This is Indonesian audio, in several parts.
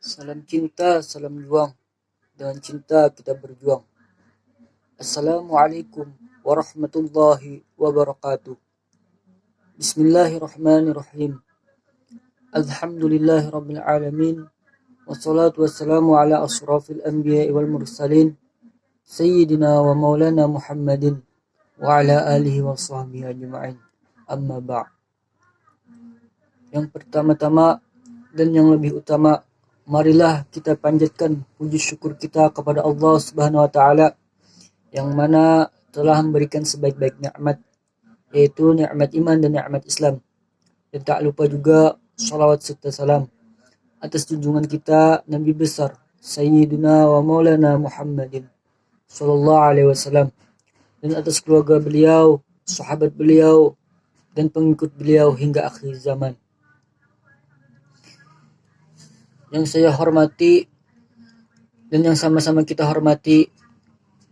Salam cinta, salam juang. Dengan cinta kita berjuang. Assalamualaikum warahmatullahi wabarakatuh. Bismillahirrahmanirrahim. Alhamdulillahi rabbil alamin. Wassalatu wassalamu ala asrafil anbiya wal mursalin. Sayyidina wa maulana Muhammadin wa ala alihi wa sahbihi ajma'in. Amma ba'. Yang pertama-tama dan yang lebih utama, marilah kita panjatkan puji syukur kita kepada Allah Subhanahu wa taala yang mana telah memberikan sebaik-baik nikmat, yaitu nikmat iman dan nikmat Islam. Dan tak lupa juga salawat serta salam atas junjungan kita Nabi besar Sayyidina wa Maulana Muhammadin sallallahu alaihi wasallam, dan atas keluarga beliau, sahabat beliau, dan pengikut beliau hingga akhir zaman. Yang saya hormati dan yang sama-sama kita hormati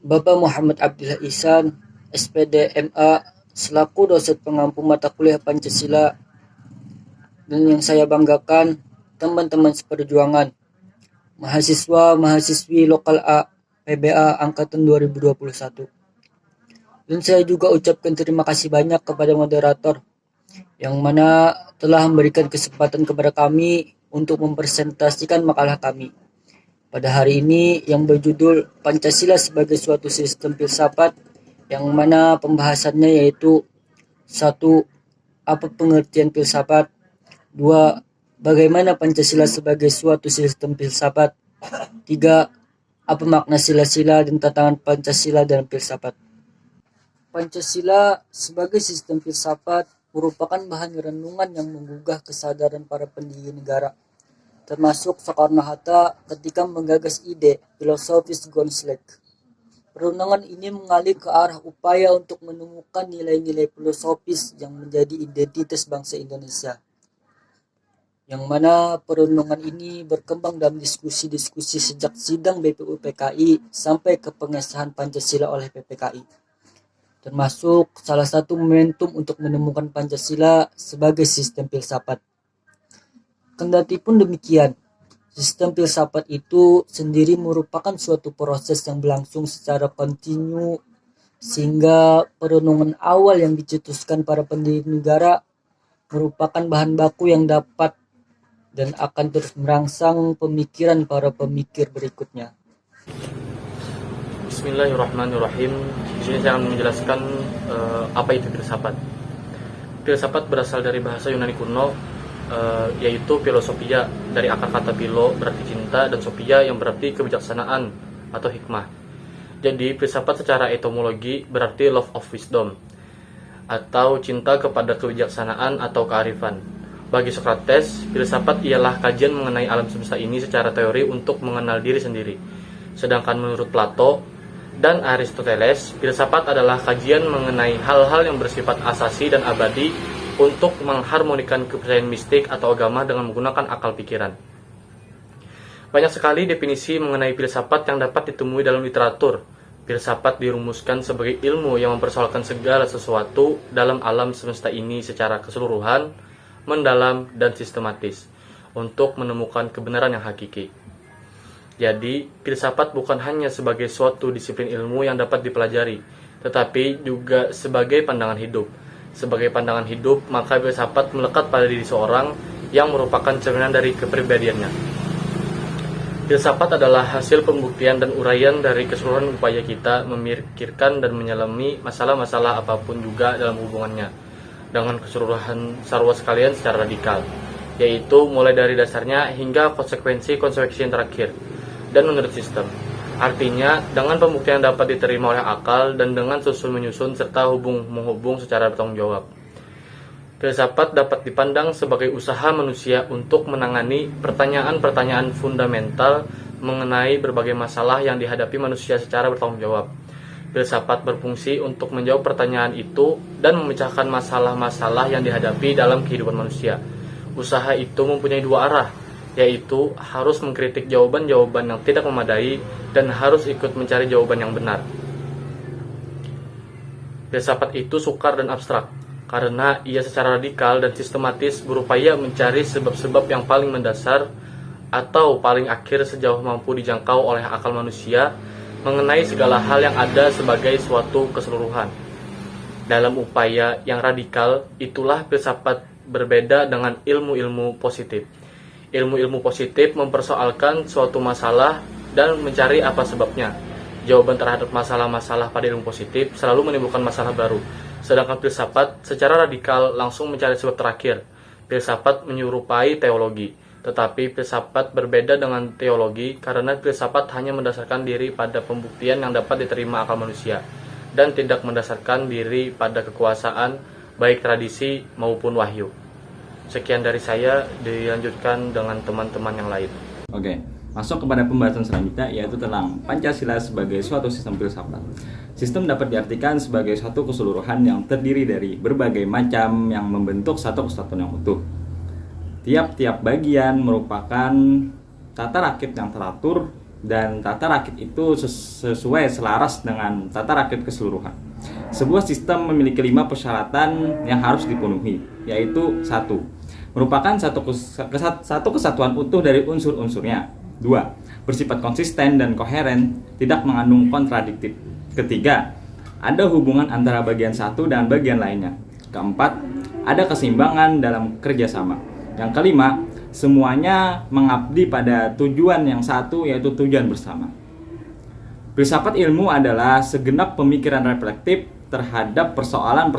Bapak Muhammad Abdillah Ihsan, SPD MA, selaku dosen pengampu mata kuliah Pancasila, dan yang saya banggakan teman-teman seperjuangan, mahasiswa-mahasiswi lokal A PBA angkatan 2021. Dan saya juga ucapkan terima kasih banyak kepada moderator yang mana telah memberikan kesempatan kepada kami untuk mempresentasikan makalah kami pada hari ini yang berjudul Pancasila sebagai suatu sistem filsafat, yang mana pembahasannya yaitu 1. Apa pengertian filsafat? 2. Bagaimana Pancasila sebagai suatu sistem filsafat? 3. Apa makna sila-sila dan tantangan Pancasila dalam filsafat? Pancasila sebagai sistem filsafat merupakan bahan renungan yang menggugah kesadaran para pendiri negara, termasuk Soekarno-Hatta ketika menggagas ide filosofis Gonslek. Renungan ini mengalir ke arah upaya untuk menemukan nilai-nilai filosofis yang menjadi identitas bangsa Indonesia, yang mana perenungan ini berkembang dalam diskusi-diskusi sejak sidang BPU PKI sampai ke pengesahan Pancasila oleh PPKI, termasuk salah satu momentum untuk menemukan Pancasila sebagai sistem filsafat. Kendati pun demikian, sistem filsafat itu sendiri merupakan suatu proses yang berlangsung secara kontinu, sehingga perenungan awal yang dicetuskan para pendiri negara merupakan bahan baku yang dapat dan akan terus merangsang pemikiran para pemikir berikutnya. Bismillahirrahmanirrahim. Di sini saya akan menjelaskan apa itu filsafat. Filsafat berasal dari bahasa Yunani kuno, yaitu filosofia, dari akar kata philo berarti cinta dan sophia yang berarti kebijaksanaan atau hikmah. Jadi filsafat secara etimologi berarti love of wisdom atau cinta kepada kebijaksanaan atau kearifan. Bagi Socrates, filsafat ialah kajian mengenai alam semesta ini secara teori untuk mengenal diri sendiri. Sedangkan menurut Plato dan Aristoteles, filsafat adalah kajian mengenai hal-hal yang bersifat asasi dan abadi untuk mengharmonikan kepercayaan mistik atau agama dengan menggunakan akal pikiran. Banyak sekali definisi mengenai filsafat yang dapat ditemui dalam literatur. Filsafat dirumuskan sebagai ilmu yang mempersoalkan segala sesuatu dalam alam semesta ini secara keseluruhan, mendalam, dan sistematis untuk menemukan kebenaran yang hakiki. Jadi, filsafat bukan hanya sebagai suatu disiplin ilmu yang dapat dipelajari, tetapi juga sebagai pandangan hidup. Sebagai pandangan hidup, maka filsafat melekat pada diri seorang yang merupakan cerminan dari kepribadiannya. Filsafat adalah hasil pembuktian dan uraian dari keseluruhan upaya kita memikirkan dan menyelami masalah-masalah apapun juga dalam hubungannya dengan keseluruhan sarwa sekalian secara radikal, yaitu mulai dari dasarnya hingga konsekuensi-konsekuensi yang terakhir, dan menurut sistem. Artinya, dengan pembuktian yang dapat diterima oleh akal dan dengan susun-menyusun serta hubung-menghubung secara bertanggung jawab. Filsafat dapat dipandang sebagai usaha manusia untuk menangani pertanyaan-pertanyaan fundamental mengenai berbagai masalah yang dihadapi manusia secara bertanggung jawab. Filsafat berfungsi untuk menjawab pertanyaan itu dan memecahkan masalah-masalah yang dihadapi dalam kehidupan manusia. Usaha itu mempunyai dua arah, yaitu harus mengkritik jawaban-jawaban yang tidak memadai dan harus ikut mencari jawaban yang benar. Filsafat itu sukar dan abstrak, karena ia secara radikal dan sistematis berupaya mencari sebab-sebab yang paling mendasar atau paling akhir sejauh mampu dijangkau oleh akal manusia mengenai segala hal yang ada sebagai suatu keseluruhan. Dalam upaya yang radikal, itulah filsafat berbeda dengan ilmu-ilmu positif. Ilmu-ilmu positif mempersoalkan suatu masalah dan mencari apa sebabnya. Jawaban terhadap masalah-masalah pada ilmu positif selalu menimbulkan masalah baru. Sedangkan filsafat secara radikal langsung mencari sebab terakhir. Filsafat menyerupai teologi, tetapi filsafat berbeda dengan teologi karena filsafat hanya mendasarkan diri pada pembuktian yang dapat diterima akal manusia dan tidak mendasarkan diri pada kekuasaan baik tradisi maupun wahyu. Sekian dari saya, dilanjutkan dengan teman-teman yang lain. Oke, masuk kepada pembahasan selanjutnya, yaitu tentang Pancasila sebagai suatu sistem filsafat. Sistem dapat diartikan sebagai suatu keseluruhan yang terdiri dari berbagai macam yang membentuk satu kesatuan yang utuh. Tiap-tiap bagian merupakan tata rakit yang teratur, dan tata rakit itu sesuai selaras dengan tata rakit keseluruhan. Sebuah sistem memiliki 5 persyaratan yang harus dipenuhi, yaitu 1. Merupakan satu kesatuan utuh dari unsur-unsurnya. 2. Bersifat konsisten dan koheren, tidak mengandung kontradiktif. Ketiga, ada hubungan antara bagian satu dan bagian lainnya. Keempat, ada keseimbangan dalam kerjasama. Yang kelima, semuanya mengabdi pada tujuan yang satu, yaitu tujuan bersama. Filsafat ilmu adalah segenap pemikiran reflektif terhadap persoalan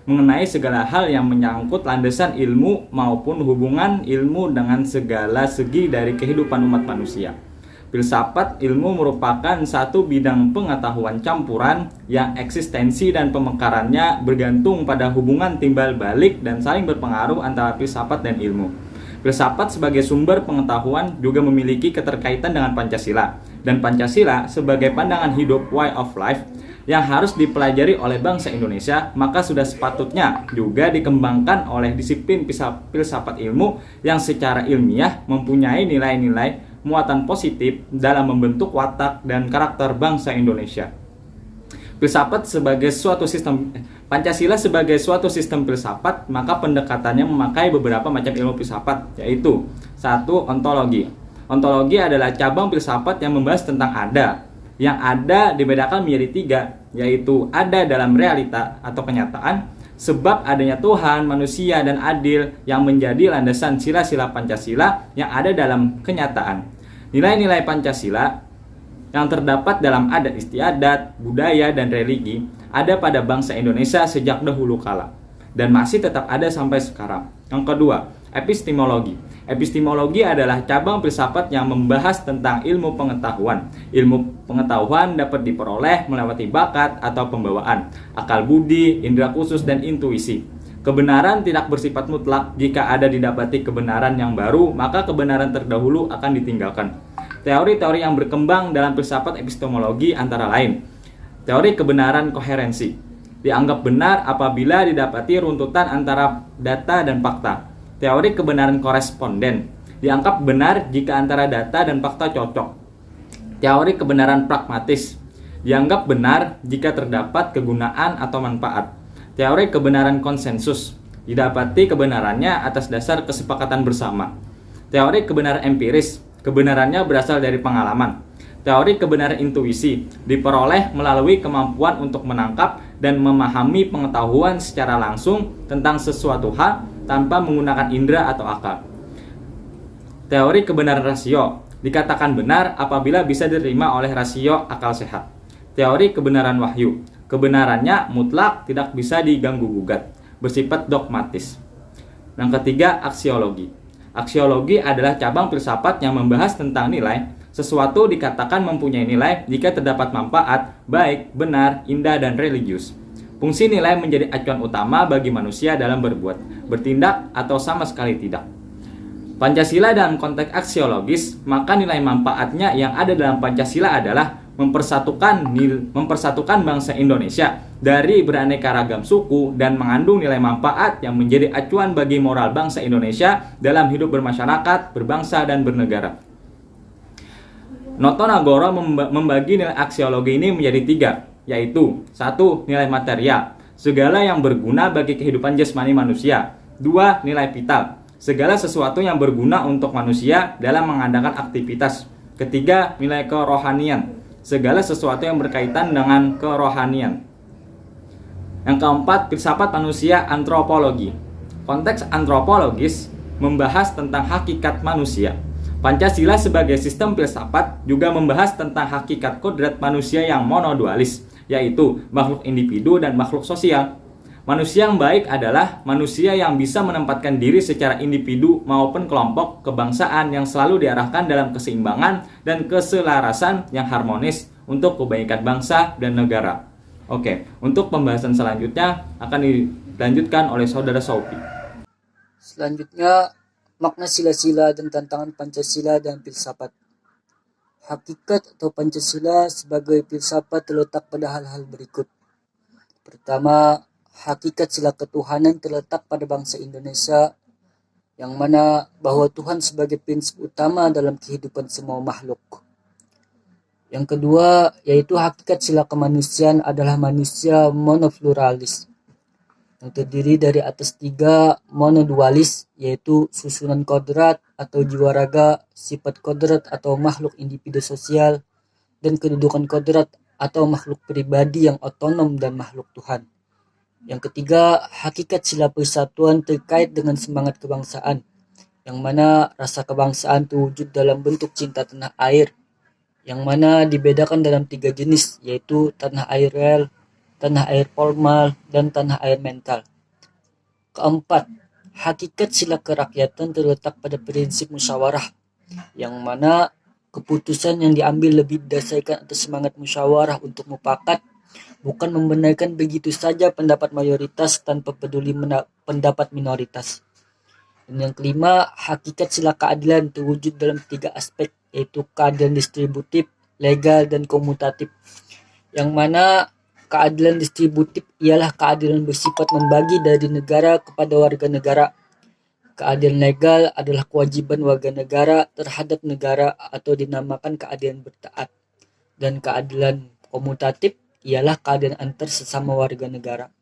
mengenai segala hal yang menyangkut landasan ilmu maupun hubungan ilmu dengan segala segi dari kehidupan umat manusia. Filsafat ilmu merupakan satu bidang pengetahuan campuran yang eksistensi dan pemekarannya bergantung pada hubungan timbal balik dan saling berpengaruh antara filsafat dan ilmu. Filsafat sebagai sumber pengetahuan juga memiliki keterkaitan dengan Pancasila, dan Pancasila sebagai pandangan hidup way of life yang harus dipelajari oleh bangsa Indonesia, maka sudah sepatutnya juga dikembangkan oleh disiplin filsafat ilmu yang secara ilmiah mempunyai nilai-nilai muatan positif dalam membentuk watak dan karakter bangsa Indonesia. Pancasila sebagai suatu sistem filsafat, maka pendekatannya memakai beberapa macam ilmu filsafat, yaitu 1. Ontologi. Ontologi adalah cabang filsafat yang membahas tentang ada. Yang ada dibedakan menjadi 3, yaitu ada dalam realita atau kenyataan, sebab adanya Tuhan, manusia, dan adil yang menjadi landasan sila-sila Pancasila yang ada dalam kenyataan. Nilai-nilai Pancasila yang terdapat dalam adat istiadat, budaya, dan religi ada pada bangsa Indonesia sejak dahulu kala dan masih tetap ada sampai sekarang. Yang kedua, epistemologi. Epistemologi adalah cabang filsafat yang membahas tentang ilmu pengetahuan. Ilmu pengetahuan dapat diperoleh melewati bakat atau pembawaan, akal budi, indera khusus, dan intuisi. Kebenaran tidak bersifat mutlak. Jika ada didapati kebenaran yang baru, maka kebenaran terdahulu akan ditinggalkan. Teori-teori yang berkembang dalam filsafat epistemologi antara lain: teori kebenaran koherensi, dianggap benar apabila didapati runtutan antara data dan fakta. Teori kebenaran koresponden, dianggap benar jika antara data dan fakta cocok. Teori kebenaran pragmatis, dianggap benar jika terdapat kegunaan atau manfaat. Teori kebenaran konsensus, didapati kebenarannya atas dasar kesepakatan bersama. Teori kebenaran empiris, kebenarannya berasal dari pengalaman. Teori kebenaran intuisi, diperoleh melalui kemampuan untuk menangkap dan memahami pengetahuan secara langsung tentang sesuatu hal tanpa menggunakan indera atau akal. Teori kebenaran rasio, dikatakan benar apabila bisa diterima oleh rasio akal sehat. Teori kebenaran wahyu, kebenarannya mutlak, tidak bisa diganggu-gugat, bersifat dogmatis. Yang ketiga, aksiologi. Aksiologi adalah cabang filsafat yang membahas tentang nilai. Sesuatu dikatakan mempunyai nilai jika terdapat manfaat, baik, benar, indah, dan religius. Fungsi nilai menjadi acuan utama bagi manusia dalam berbuat, bertindak, atau sama sekali tidak. Pancasila dalam konteks aksiologis, maka nilai manfaatnya yang ada dalam Pancasila adalah mempersatukan bangsa Indonesia dari beraneka ragam suku dan mengandung nilai manfaat yang menjadi acuan bagi moral bangsa Indonesia dalam hidup bermasyarakat, berbangsa, dan bernegara. Noto Nagoro membagi nilai aksiologi ini menjadi 3, yaitu 1. Nilai material, segala yang berguna bagi kehidupan jasmani manusia. 2. Nilai vital, segala sesuatu yang berguna untuk manusia dalam mengadakan aktivitas. Ketiga, nilai kerohanian, segala sesuatu yang berkaitan dengan kerohanian. Yang keempat, filsafat manusia antropologi. Konteks antropologis membahas tentang hakikat manusia. Pancasila sebagai sistem filsafat juga membahas tentang hakikat kodrat manusia yang monodualis, yaitu makhluk individu dan makhluk sosial. Manusia yang baik adalah manusia yang bisa menempatkan diri secara individu maupun kelompok kebangsaan yang selalu diarahkan dalam keseimbangan dan keselarasan yang harmonis untuk kebaikan bangsa dan negara. Oke, untuk pembahasan selanjutnya akan dilanjutkan oleh Saudara Sophie. Selanjutnya, makna sila-sila dan tantangan Pancasila dan filsafat. Hakikat atau Pancasila sebagai filsafat terletak pada hal-hal berikut. Pertama, hakikat sila ketuhanan terletak pada bangsa Indonesia, yang mana bahwa Tuhan sebagai prinsip utama dalam kehidupan semua makhluk. Yang kedua, yaitu hakikat sila kemanusiaan adalah manusia monofluralis, yang terdiri dari atas 3 monodualis, yaitu susunan kodrat atau jiwa raga, sifat kodrat atau makhluk individu sosial, dan kedudukan kodrat atau makhluk pribadi yang otonom dan makhluk Tuhan. Yang ketiga, hakikat sila persatuan terkait dengan semangat kebangsaan, yang mana rasa kebangsaan terwujud dalam bentuk cinta tanah air, yang mana dibedakan dalam 3 jenis, yaitu tanah air real, tanah air formal, dan tanah air mental. Keempat, hakikat sila kerakyatan terletak pada prinsip musyawarah, yang mana keputusan yang diambil lebih didasarkan atas semangat musyawarah untuk mufakat, bukan membenarkan begitu saja pendapat mayoritas tanpa peduli pendapat minoritas. Dan yang kelima, hakikat sila keadilan terwujud dalam 3 aspek, yaitu keadilan distributif, legal, dan komutatif. Yang mana keadilan distributif ialah keadilan bersifat membagi dari negara kepada warga negara. Keadilan legal adalah kewajiban warga negara terhadap negara atau dinamakan keadilan bertaat. Dan keadilan komutatif ialah keadilan antar sesama warga negara.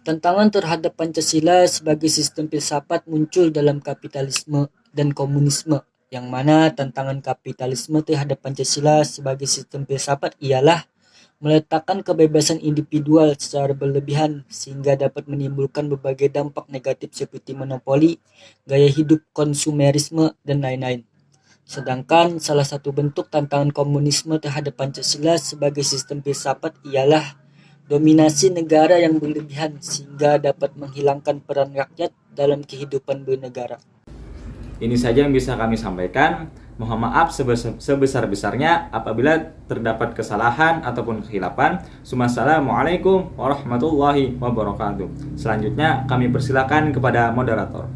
Tantangan terhadap Pancasila sebagai sistem filsafat muncul dalam kapitalisme dan komunisme, yang mana tantangan kapitalisme terhadap Pancasila sebagai sistem filsafat ialah meletakkan kebebasan individual secara berlebihan sehingga dapat menimbulkan berbagai dampak negatif seperti monopoli, gaya hidup konsumerisme, dan lain-lain. Sedangkan salah satu bentuk tantangan komunisme terhadap Pancasila sebagai sistem filsafat ialah dominasi negara yang berlebihan sehingga dapat menghilangkan peran rakyat dalam kehidupan bernegara. Ini saja yang bisa kami sampaikan. Mohon maaf sebesar-besarnya apabila terdapat kesalahan ataupun kehilafan. Wassalamualaikum warahmatullahi wabarakatuh. Selanjutnya kami persilakan kepada moderator.